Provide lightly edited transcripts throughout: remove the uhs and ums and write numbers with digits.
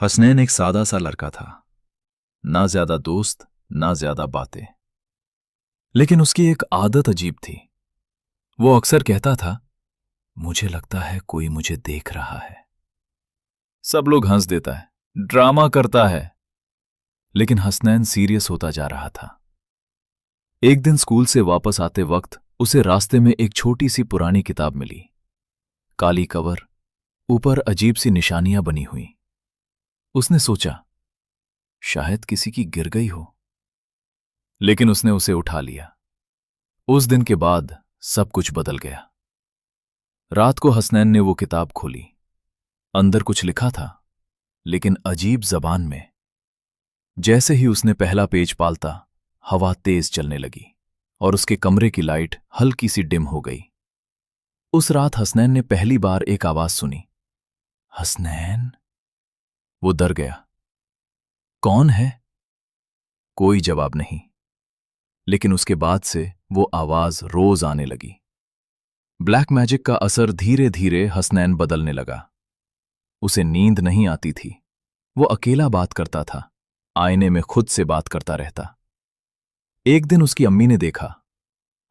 हसनैन एक सादा सा लड़का था। ना ज्यादा दोस्त, ना ज्यादा बातें। लेकिन उसकी एक आदत अजीब थी। वो अक्सर कहता था, मुझे लगता है कोई मुझे देख रहा है। सब लोग हंस देता है, ड्रामा करता है। लेकिन हसनैन सीरियस होता जा रहा था। एक दिन स्कूल से वापस आते वक्त उसे रास्ते में एक छोटी सी पुरानी किताब मिली। काली कवर, ऊपर अजीब सी निशानियां बनी हुई। उसने सोचा, शायद किसी की गिर गई हो। लेकिन उसने उसे उठा लिया। उस दिन के बाद सब कुछ बदल गया। रात को हसनैन ने वो किताब खोली। अंदर कुछ लिखा था, लेकिन अजीब जबान में। जैसे ही उसने पहला पेज पालता, हवा तेज चलने लगी और उसके कमरे की लाइट हल्की सी डिम हो गई। उस रात हसनैन ने पहली बार एक आवाज सुनी, हसनैन। वो डर गया। कौन है? कोई जवाब नहीं। लेकिन उसके बाद से वो आवाज रोज आने लगी। ब्लैक मैजिक का असर धीरे धीरे हसनैन बदलने लगा। उसे नींद नहीं आती थी। वो अकेला बात करता था, आईने में खुद से बात करता रहता। एक दिन उसकी अम्मी ने देखा,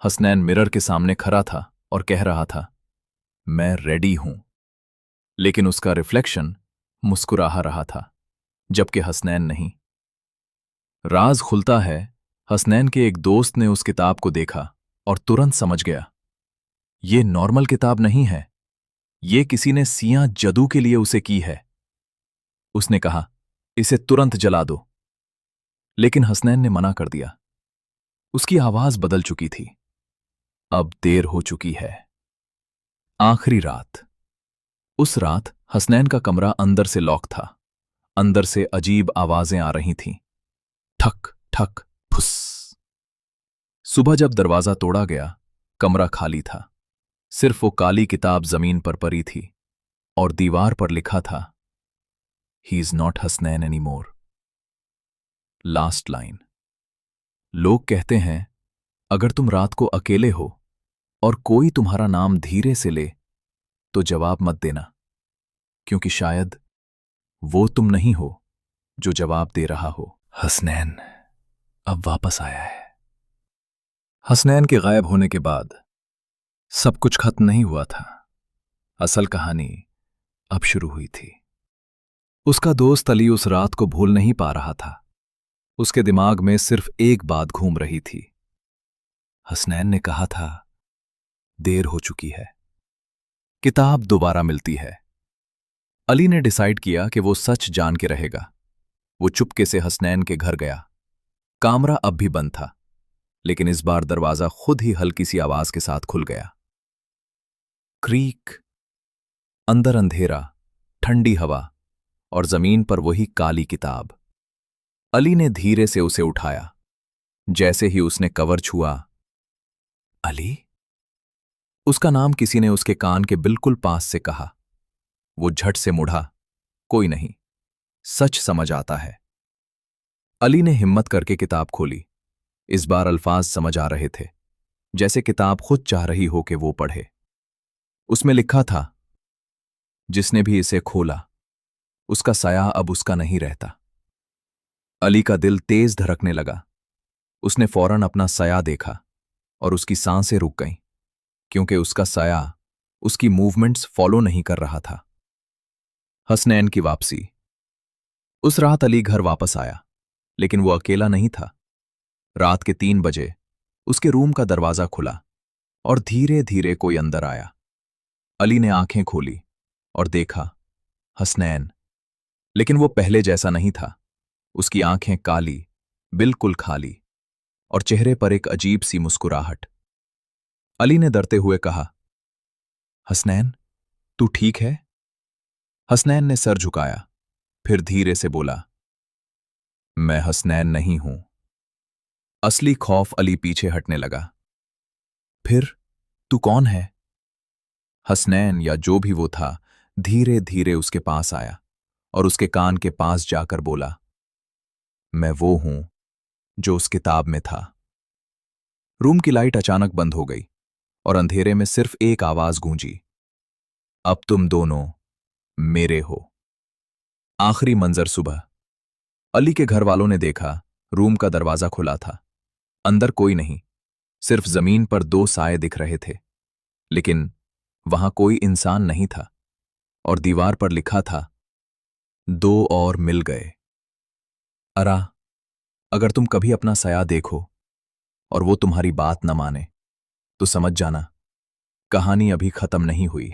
हसनैन मिरर के सामने खड़ा था और कह रहा था, मैं रेडी हूं। लेकिन उसका रिफ्लेक्शन मुस्कुरा रहा था, जबकि हसनैन नहीं। राज खुलता है, हसनैन के एक दोस्त ने उस किताब को देखा और तुरंत समझ गया, ये नॉर्मल किताब नहीं है। ये किसी ने सियां जदू के लिए उसे की है। उसने कहा, इसे तुरंत जला दो। लेकिन हसनैन ने मना कर दिया। उसकी आवाज बदल चुकी थी। अब देर हो चुकी है। आखिरी रात। उस रात हसनैन का कमरा अंदर से लॉक था। अंदर से अजीब आवाजें आ रही थीं। ठक ठक फुस। सुबह जब दरवाजा तोड़ा गया, कमरा खाली था। सिर्फ वो काली किताब जमीन पर पड़ी थी और दीवार पर लिखा था, he is not Hasnain any more. Last line. लोग कहते हैं, अगर तुम रात को अकेले हो और कोई तुम्हारा नाम धीरे से ले, तो जवाब मत देना, क्योंकि शायद वो तुम नहीं हो जो जवाब दे रहा हो। हसनैन अब वापस आया है। हसनैन के गायब होने के बाद सब कुछ खत्म नहीं हुआ था। असल कहानी अब शुरू हुई थी। उसका दोस्त अली उस रात को भूल नहीं पा रहा था। उसके दिमाग में सिर्फ एक बात घूम रही थी। हसनैन ने कहा था, देर हो चुकी है, किताब दोबारा मिलती है। अली ने डिसाइड किया कि वो सच जान के रहेगा। वो चुपके से हसनैन के घर गया। कमरा अब भी बंद था, लेकिन इस बार दरवाजा खुद ही हल्की सी आवाज के साथ खुल गया। क्रीक। अंदर अंधेरा, ठंडी हवा और जमीन पर वही काली किताब। अली ने धीरे से उसे उठाया। जैसे ही उसने कवर छुआ, अली? उसका नाम किसी ने उसके कान के बिल्कुल पास से कहा। वो झट से मुड़ा। कोई नहीं, सच समझ आता है। अली ने हिम्मत करके किताब खोली। इस बार अल्फाज समझ आ रहे थे, जैसे किताब खुद चाह रही हो कि वो पढ़े। उसमें लिखा था, जिसने भी इसे खोला, उसका साया अब उसका नहीं रहता। अली का दिल तेज धड़कने लगा। उसने फौरन अपना साया देखा और उसकी सांसें रुक गईं, क्योंकि उसका साया उसकी मूवमेंट्स फॉलो नहीं कर रहा था। हसनैन की वापसी। उस रात अली घर वापस आया, लेकिन वो अकेला नहीं था। रात के 3 बजे उसके रूम का दरवाजा खुला और धीरे धीरे कोई अंदर आया। अली ने आंखें खोली और देखा, हसनैन। लेकिन वो पहले जैसा नहीं था। उसकी आंखें काली, बिल्कुल खाली, और चेहरे पर एक अजीब सी मुस्कुराहट। अली ने डरते हुए कहा, हसनैन, तू ठीक है? हसनैन ने सर झुकाया, फिर धीरे से बोला, मैं हसनैन नहीं हूं। असली खौफ अली पीछे हटने लगा। फिर तू कौन है? हसनैन या जो भी वो था, धीरे धीरे उसके पास आया और उसके कान के पास जाकर बोला, मैं वो हूं जो उस किताब में था। रूम की लाइट अचानक बंद हो गई और अंधेरे में सिर्फ एक आवाज गूंजी, अब तुम दोनों मेरे हो। आखिरी मंजर सुबह। अली के घर वालों ने देखा, रूम का दरवाजा खुला था। अंदर कोई नहीं, सिर्फ जमीन पर दो साए दिख रहे थे, लेकिन वहां कोई इंसान नहीं था। और दीवार पर लिखा था, दो और मिल गए। अरा, अगर तुम कभी अपना साया देखो और वो तुम्हारी बात न माने, तो समझ जाना, कहानी अभी खत्म नहीं हुई।